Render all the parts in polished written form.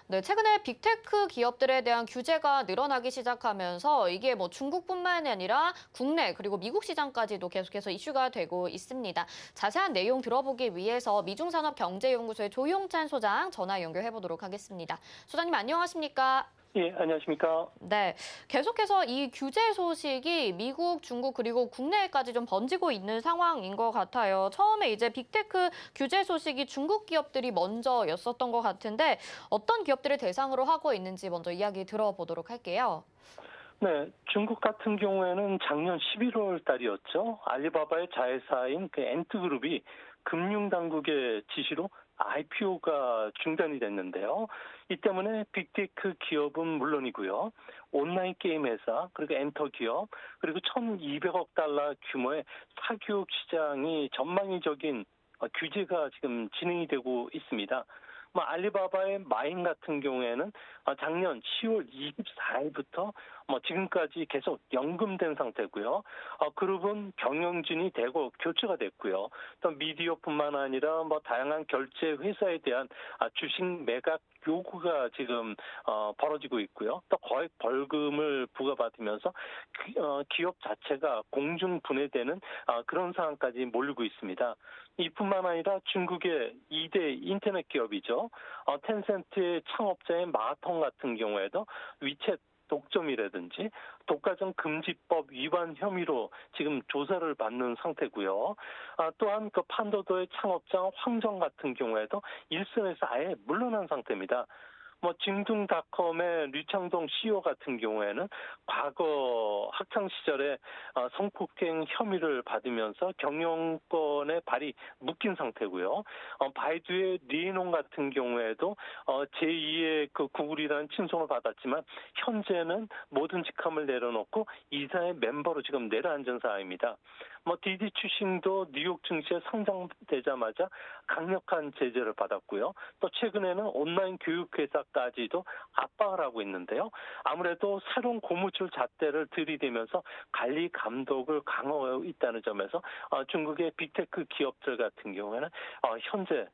네, 최근에 빅테크 기업들에 대한 규제가 늘어나기 시작하면서 이게 뭐 중국뿐만이 아니라 국내 그리고 미국 시장까지도 계속해서 이슈가 되고 있습니다. 자세한 내용 들어보기 위해서 미중산업경제연구소의 조용찬 소장 전화 연결해 보도록 하겠습니다. 소장님 안녕하십니까? 예, 안녕하십니까. 네, 계속해서 이 규제 소식이 미국, 중국 그리고 국내에까지 좀 번지고 있는 상황인 것 같아요. 처음에 이제 빅테크 규제 소식이 중국 기업들이 먼저였었던 것 같은데 어떤 기업들을 대상으로 하고 있는지 먼저 이야기 들어보도록 할게요. 네, 중국 같은 경우에는 작년 11월 달이었죠. 알리바바의 자회사인 그 엔트그룹이 금융당국의 지시로 IPO가 중단이 됐는데요. 이 때문에 빅테크 기업은 물론이고요. 온라인 게임 회사, 그리고 엔터 기업, 그리고 1,200억 달러 규모의 사교육 시장이 전망의적인 규제가 지금 진행이 되고 있습니다. 뭐 알리바바의 마인 같은 경우에는 작년 10월 24일부터 뭐 지금까지 계속 연금된 상태고요. 그룹은 경영진이 되고 교체가 됐고요. 또 미디어뿐만 아니라 뭐 다양한 결제 회사에 대한 주식 매각 요구가 지금 벌어지고 있고요. 또 거액 벌금을 부과받으면서 기업 자체가 공중 분해되는 그런 상황까지 몰리고 있습니다. 이뿐만 아니라 중국의 2대 인터넷 기업이죠. 텐센트의 창업자인 마통 같은 경우에도 위챗 독점이라든지 독과점 금지법 위반 혐의로 지금 조사를 받는 상태고요. 또한 그 판도도의 창업자 황정 같은 경우에도 일선에서 아예 물러난 상태입니다. 뭐 징둥닷컴의 류창동 CEO 같은 경우에는 과거 학창 시절에 성폭행 혐의를 받으면서 경영권의 발이 묶인 상태고요. 바이두의 리에농 같은 경우에도 제2의 그 구글이라는 칭송을 받았지만 현재는 모든 직함을 내려놓고 이사의 멤버로 지금 내려앉은 상황입니다. 뭐 디디 추싱도 뉴욕 증시에 상장되자마자 강력한 제재를 받았고요. 또 최근에는 온라인 교육 회사까지도 압박을 하고 있는데요. 아무래도 새로운 고무줄 잣대를 들이대면서 관리 감독을 강화하고 있다는 점에서 중국의 빅테크 기업들 같은 경우에는 현재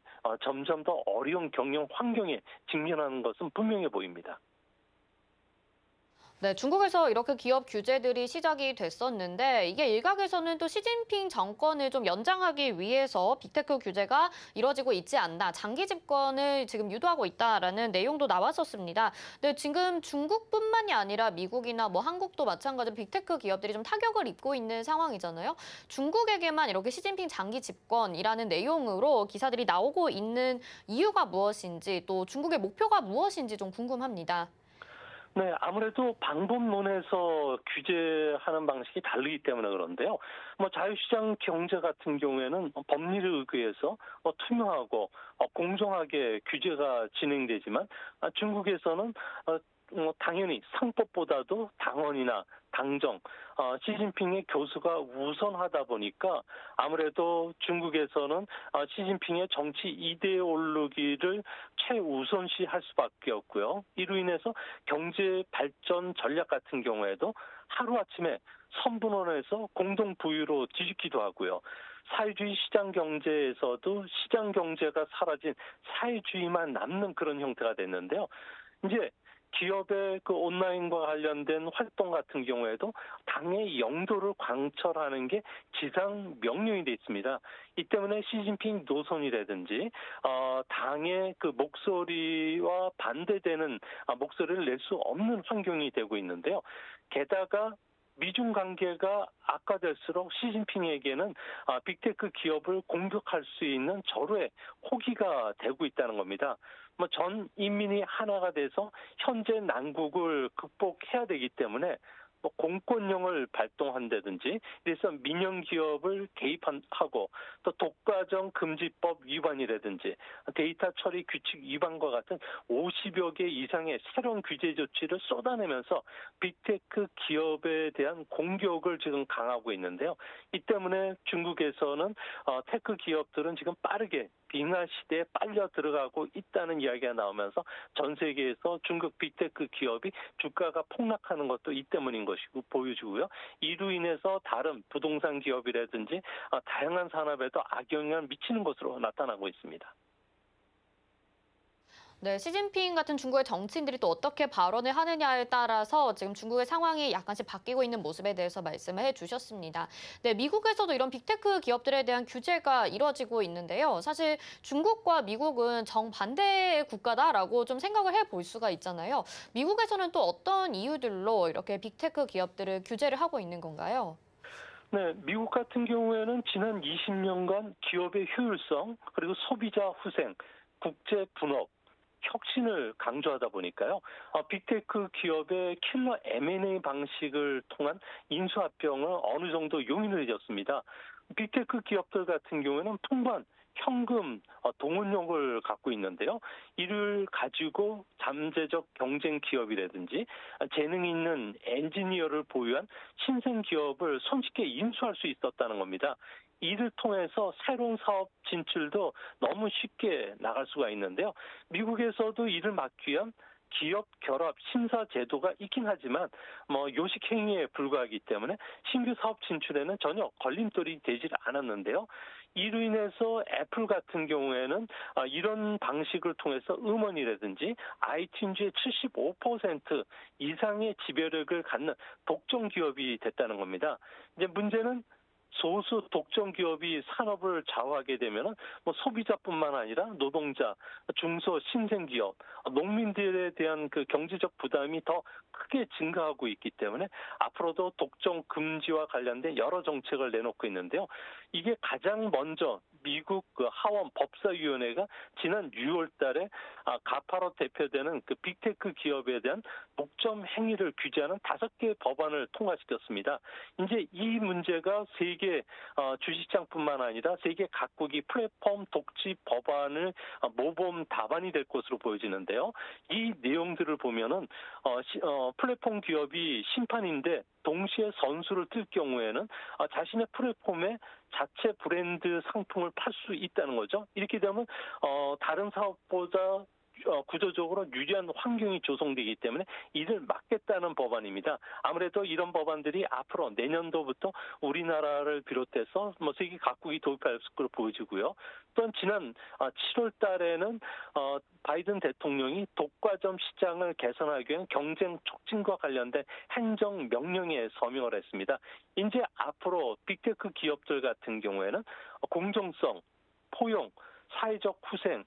점점 더 어려운 경영 환경에 직면하는 것은 분명해 보입니다. 네, 중국에서 이렇게 기업 규제들이 시작이 됐었는데 이게 일각에서는 또 시진핑 정권을 좀 연장하기 위해서 빅테크 규제가 이뤄지고 있지 않나, 장기 집권을 지금 유도하고 있다라는 내용도 나왔었습니다. 근데 지금 중국뿐만이 아니라 미국이나 뭐 한국도 마찬가지로 빅테크 기업들이 좀 타격을 입고 있는 상황이잖아요. 중국에게만 이렇게 시진핑 장기 집권이라는 내용으로 기사들이 나오고 있는 이유가 무엇인지 또 중국의 목표가 무엇인지 좀 궁금합니다. 네, 아무래도 방법론에서 규제하는 방식이 다르기 때문에 그런데요. 뭐 자유시장 경제 같은 경우에는 법리를 의거해서 투명하고 공정하게 규제가 진행되지만 중국에서는 당연히 상법보다도 당원이나 당정, 시진핑의 교수가 우선하다 보니까 아무래도 중국에서는 시진핑의 정치 이데올로기를 최우선시할 수밖에 없고요. 이로 인해서 경제 발전 전략 같은 경우에도 하루아침에 선분원에서 공동 부유로 뒤집기도 하고요. 사회주의 시장 경제에서도 시장 경제가 사라진 사회주의만 남는 그런 형태가 됐는데요. 이제 기업의 그 온라인과 관련된 활동 같은 경우에도 당의 영도를 광철하는 게 지상 명령이 돼 있습니다. 이 때문에 시진핑 노선이라든지 당의 그 목소리와 반대되는 목소리를 낼 수 없는 환경이 되고 있는데요. 게다가 미중 관계가 악화될수록 시진핑에게는 빅테크 기업을 공격할 수 있는 절호의 호기가 되고 있다는 겁니다. 뭐 전 인민이 하나가 돼서 현재 난국을 극복해야 되기 때문에 뭐 공권력을 발동한다든지 그래서 민영 기업을 개입하고 또 독과점 금지법 위반이라든지 데이터 처리 규칙 위반과 같은 50여 개 이상의 새로운 규제 조치를 쏟아내면서 빅테크 기업에 대한 공격을 지금 강하고 있는데요. 이 때문에 중국에서는 테크 기업들은 지금 빠르게 빙하 시대에 빨려 들어가고 있다는 이야기가 나오면서 전 세계에서 중국 빅테크 기업이 주가가 폭락하는 것도 이 때문인 것이고 보여주고요. 이로 인해서 다른 부동산 기업이라든지 다양한 산업에도 악영향을 미치는 것으로 나타나고 있습니다. 네, 시진핑 같은 중국의 정치인들이 또 어떻게 발언을 하느냐에 따라서 지금 중국의 상황이 약간씩 바뀌고 있는 모습에 대해서 말씀을 해주셨습니다. 네, 미국에서도 이런 빅테크 기업들에 대한 규제가 이뤄지고 있는데요. 사실 중국과 미국은 정반대의 국가다라고 좀 생각을 해볼 수가 있잖아요. 미국에서는 또 어떤 이유들로 이렇게 빅테크 기업들을 규제를 하고 있는 건가요? 네, 미국 같은 경우에는 지난 20년간 기업의 효율성, 그리고 소비자 후생, 국제 분업, 혁신을 강조하다 보니까요. 빅테크 기업의 킬러 M&A 방식을 통한 인수합병을 어느 정도 용인을 해줬습니다. 빅테크 기업들 같은 경우에는 풍부한 현금 동원력을 갖고 있는데요. 이를 가지고 잠재적 경쟁 기업이라든지 재능 있는 엔지니어를 보유한 신생 기업을 손쉽게 인수할 수 있었다는 겁니다. 이를 통해서 새로운 사업 진출도 너무 쉽게 나갈 수가 있는데요. 미국에서도 이를 막기 위한 기업 결합 심사 제도가 있긴 하지만 요식 행위에 불과하기 때문에 신규 사업 진출에는 전혀 걸림돌이 되질 않았는데요. 이로 인해서 애플 같은 경우에는 이런 방식을 통해서 음원이라든지 아이튠즈의 75% 이상의 지배력을 갖는 독점 기업이 됐다는 겁니다. 이제 문제는 소수 독점 기업이 산업을 좌우하게 되면 소비자뿐만 아니라 노동자, 중소 신생기업, 농민들에 대한 그 경제적 부담이 더 크게 증가하고 있기 때문에 앞으로도 독점 금지와 관련된 여러 정책을 내놓고 있는데요. 이게 가장 먼저 미국 그 하원 법사위원회가 지난 6월 달에 가파로 대표되는 그 빅테크 기업에 대한 독점 행위를 규제하는 5개 법안을 통과시켰습니다. 이제 이 문제가 세계 주식시장뿐만 아니라 세계 각국이 플랫폼 독지 법안을 모범 답안이 될 것으로 보여지는데요. 이 내용들을 보면은 플랫폼 기업이 심판인데 동시에 선수를 뜰 경우에는 자신의 플랫폼에 자체 브랜드 상품을 팔 수 있다는 거죠. 이렇게 되면 다른 사업보다 구조적으로 유리한 환경이 조성되기 때문에 이를 막겠다는 법안입니다. 아무래도 이런 법안들이 앞으로 내년도부터 우리나라를 비롯해서 세계 각국이 도입할 것으로 보여지고요. 또한 지난 7월 달에는 바이든 대통령이 독과점 시장을 개선하기 위한 경쟁 촉진과 관련된 행정 명령에 서명을 했습니다. 이제 앞으로 빅테크 기업들 같은 경우에는 공정성, 포용, 사회적 후생,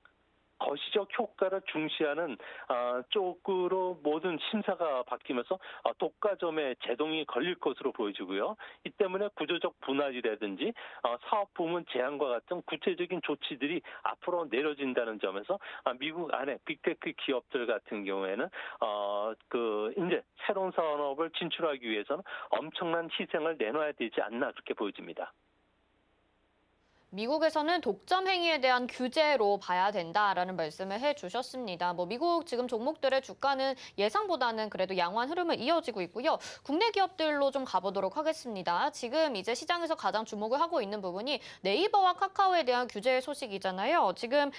거시적 효과를 중시하는 쪽으로 모든 심사가 바뀌면서 독과점에 제동이 걸릴 것으로 보여지고요. 이 때문에 구조적 분할이라든지 사업 부문 제한과 같은 구체적인 조치들이 앞으로 내려진다는 점에서 미국 안에 빅테크 기업들 같은 경우에는 이제 새로운 산업을 진출하기 위해서는 엄청난 희생을 내놔야 되지 않나 그렇게 보여집니다. 미국에서는 독점 행위에 대한 규제로 봐야 된다라는 말씀을 해주셨습니다. 미국 지금 종목들의 주가는 예상보다는 그래도 양호한 흐름을 이어지고 있고요. 국내 기업들로 좀 가보도록 하겠습니다. 지금 이제 시장에서 가장 주목을 하고 있는 부분이 네이버와 카카오에 대한 규제 소식이잖아요. 지금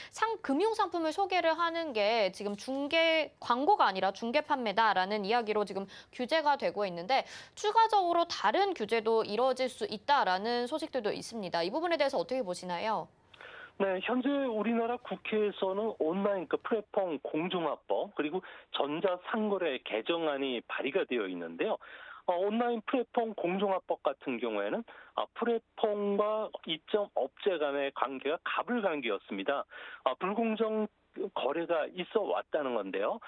금융 상품을 소개를 하는 게 지금 중개 광고가 아니라 중개 판매다라는 이야기로 지금 규제가 되고 있는데 추가적으로 다른 규제도 이뤄질 수 있다라는 소식들도 있습니다. 이 부분에 대해서 어떻게 보시나요? 네, 현재 우리나라 국회에서는 온라인 그 플랫폼 공정화법 그리고 전자상거래 개정안이 발의가 되어 있는데요. 온라인 플랫폼 공정화법 같은 경우에는 플랫폼과 이점 업체 간의 관계가 가불관계였습니다. 불공정 거래가 있어 왔다는 건데요.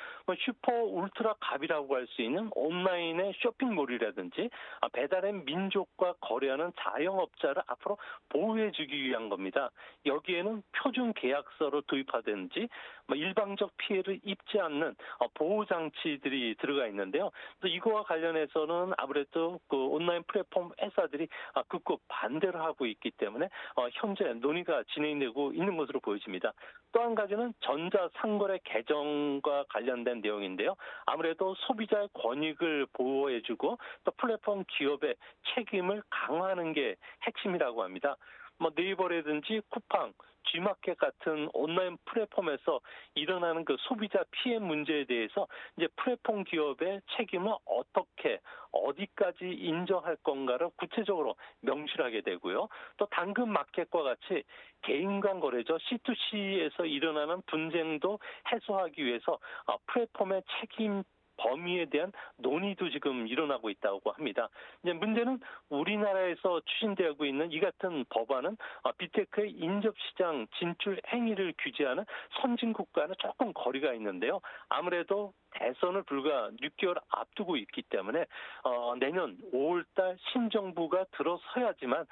슈퍼 울트라 갑이라고 할 수 있는 온라인의 쇼핑몰이라든지 배달의 민족과 거래하는 자영업자를 앞으로 보호해주기 위한 겁니다. 여기에는 표준 계약서를 도입하든지 일방적 피해를 입지 않는 보호 장치들이 들어가 있는데요. 이거와 관련해서는 아무래도 그 온라인 플랫폼 회사들이 극구 반대를 하고 있기 때문에 현재 논의가 진행되고 있는 것으로 보여집니다. 또 한 가지는 전자상거래 개정과 관련된 내용인데요. 아무래도 소비자의 권익을 보호해주고 또 플랫폼 기업의 책임을 강화하는 게 핵심이라고 합니다. 뭐 네이버라든지 쿠팡, G마켓 같은 온라인 플랫폼에서 일어나는 그 소비자 피해 문제에 대해서 이제 플랫폼 기업의 책임을 어떻게 어디까지 인정할 건가를 구체적으로 명시하게 되고요. 또 당근 마켓과 같이 개인 간 거래죠. C2C에서 일어나는 분쟁도 해소하기 위해서 플랫폼의 책임 범위에 대한 논의도 지금 일어나고 있다고 합니다. 이제 문제는 우리나라에서 추진되고 있는 이 같은 법안은 빅테크의 인접시장 진출 행위를 규제하는 선진국과는 조금 거리가 있는데요. 아무래도 대선을 불과 6개월 앞두고 있기 때문에 내년 5월달 신정부가 들어서야지만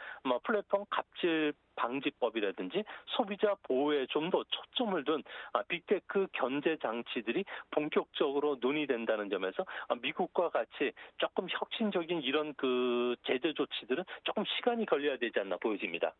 플랫폼 갑질 방지법이라든지 소비자 보호에 좀 더 초점을 둔 빅테크 견제 장치들이 본격적으로 논의된다는 점에서 미국과 같이 조금 혁신적인 이런 그 제재 조치들은 조금 시간이 걸려야 되지 않나 보여집니다.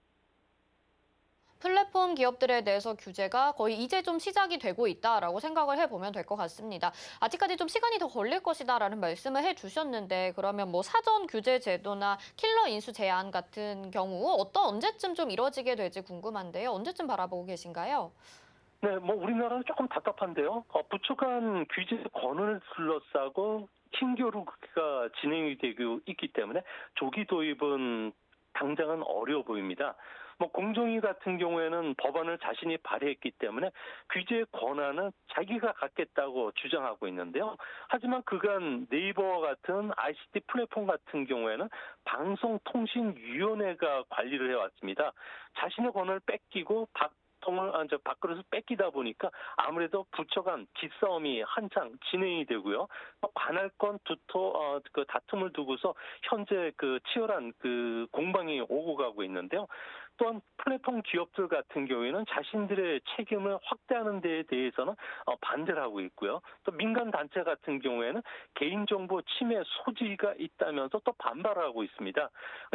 플랫폼 기업들에 대해서 규제가 거의 이제 좀 시작이 되고 있다라고 생각을 해보면 될 것 같습니다. 아직까지 좀 시간이 더 걸릴 것이다라는 말씀을 해주셨는데 그러면 뭐 사전 규제 제도나 킬러 인수 제한 같은 경우 언제쯤 좀 이루어지게 될지 궁금한데요. 언제쯤 바라보고 계신가요? 네, 뭐 우리나라는 조금 답답한데요. 부처 간 규제 권한을 둘러싸고 힘겨루기가 진행이 되고 있기 때문에 조기 도입은 당장은 어려워 보입니다. 뭐 공정위 같은 경우에는 법안을 자신이 발의했기 때문에 규제 권한은 자기가 갖겠다고 주장하고 있는데요. 하지만 그간 네이버와 같은 ICT 플랫폼 같은 경우에는 방송통신위원회가 관리를 해왔습니다. 자신의 권한을 뺏기고 밥그릇을 뺏기다 보니까 아무래도 부처 간 기싸움이 한창 진행이 되고요. 관할권 그 다툼을 두고서 현재 그 치열한 그 공방이 오고 가고 있는데요. 또한 플랫폼 기업들 같은 경우에는 자신들의 책임을 확대하는 데에 대해서는 반대를 하고 있고요. 또 민간 단체 같은 경우에는 개인정보 침해 소지가 있다면서 또 반발하고 있습니다.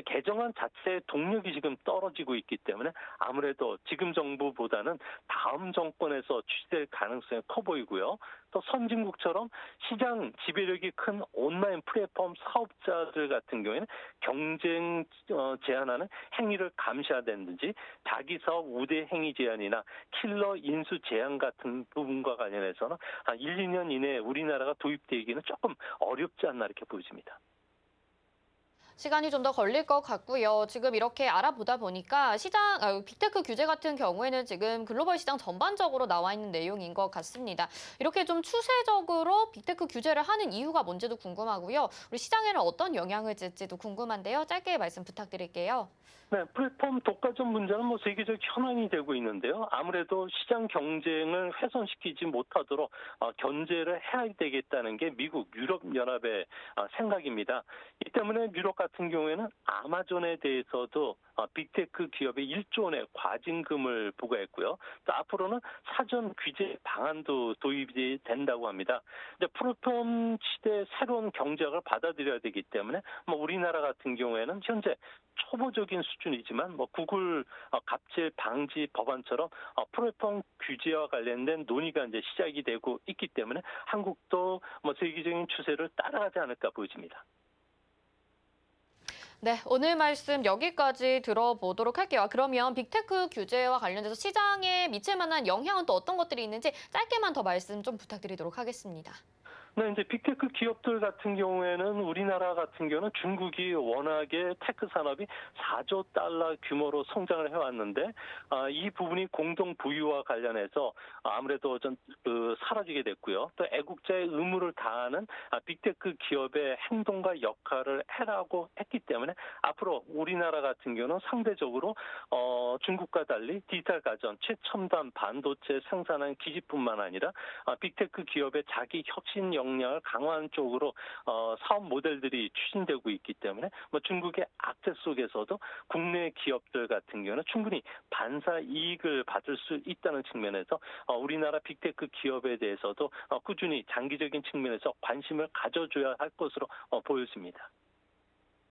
개정안 자체의 동력이 지금 떨어지고 있기 때문에 아무래도 지금 정부보다는 다음 정권에서 취재될 가능성이 커 보이고요. 또 선진국처럼 시장 지배력이 큰 온라인 플랫폼 사업자들 같은 경우에는 경쟁 제한하는 행위를 감시해야 되는지 자기 사업 우대 행위 제한이나 킬러 인수 제한 같은 부분과 관련해서는 한 1, 2년 이내에 우리나라가 도입되기는 조금 어렵지 않나 이렇게 보여집니다. 시간이 좀 더 걸릴 것 같고요. 지금 이렇게 알아보다 보니까 빅테크 규제 같은 경우에는 지금 글로벌 시장 전반적으로 나와 있는 내용인 것 같습니다. 이렇게 좀 추세적으로 빅테크 규제를 하는 이유가 뭔지도 궁금하고요. 우리 시장에는 어떤 영향을 줄지도 궁금한데요. 짧게 말씀 부탁드릴게요. 네, 플랫폼 독과점 문제는 뭐 세계적 현안이 되고 있는데요. 아무래도 시장 경쟁을 훼손시키지 못하도록 견제를 해야 되겠다는 게 미국, 유럽연합의 생각입니다. 이 때문에 유럽 같은 경우에는 아마존에 대해서도 빅테크 기업에 1조 원의 과징금을 부과했고요. 또 앞으로는 사전 규제 방안도 도입이 된다고 합니다. 이제 플랫폼 시대 새로운 경제학을 받아들여야 되기 때문에 뭐 우리나라 같은 경우에는 현재 초보적인 수준이지만 뭐 구글 갑질 방지 법안처럼 플랫폼 규제와 관련된 논의가 이제 시작이 되고 있기 때문에 한국도 뭐 세계적인 추세를 따라가지 않을까 보여집니다. 네, 오늘 말씀 여기까지 들어보도록 할게요. 그러면 빅테크 규제와 관련돼서 시장에 미칠 만한 영향은 또 어떤 것들이 있는지 짧게만 더 말씀 좀 부탁드리도록 하겠습니다. 네, 이제 빅테크 기업들 같은 경우에는 우리나라 같은 경우는 중국이 워낙에 테크 산업이 4조 달러 규모로 성장을 해왔는데 이 부분이 공동 부유와 관련해서 아무래도 좀 사라지게 됐고요. 또 애국자의 의무를 다하는 빅테크 기업의 행동과 역할을 해라고 했기 때문에 앞으로 우리나라 같은 경우는 상대적으로 중국과 달리 디지털 가전, 최첨단 반도체 생산하는 기지뿐만 아니라 빅테크 기업의 자기 혁신 역량을 강화하는 쪽으로 사업 모델들이 추진되고 있기 때문에 뭐 중국의 악재 속에서도 국내 기업들 같은 경우는 충분히 반사 이익을 받을 수 있다는 측면에서 우리나라 빅테크 기업에 대해서도 꾸준히 장기적인 측면에서 관심을 가져줘야 할 것으로 보여집니다.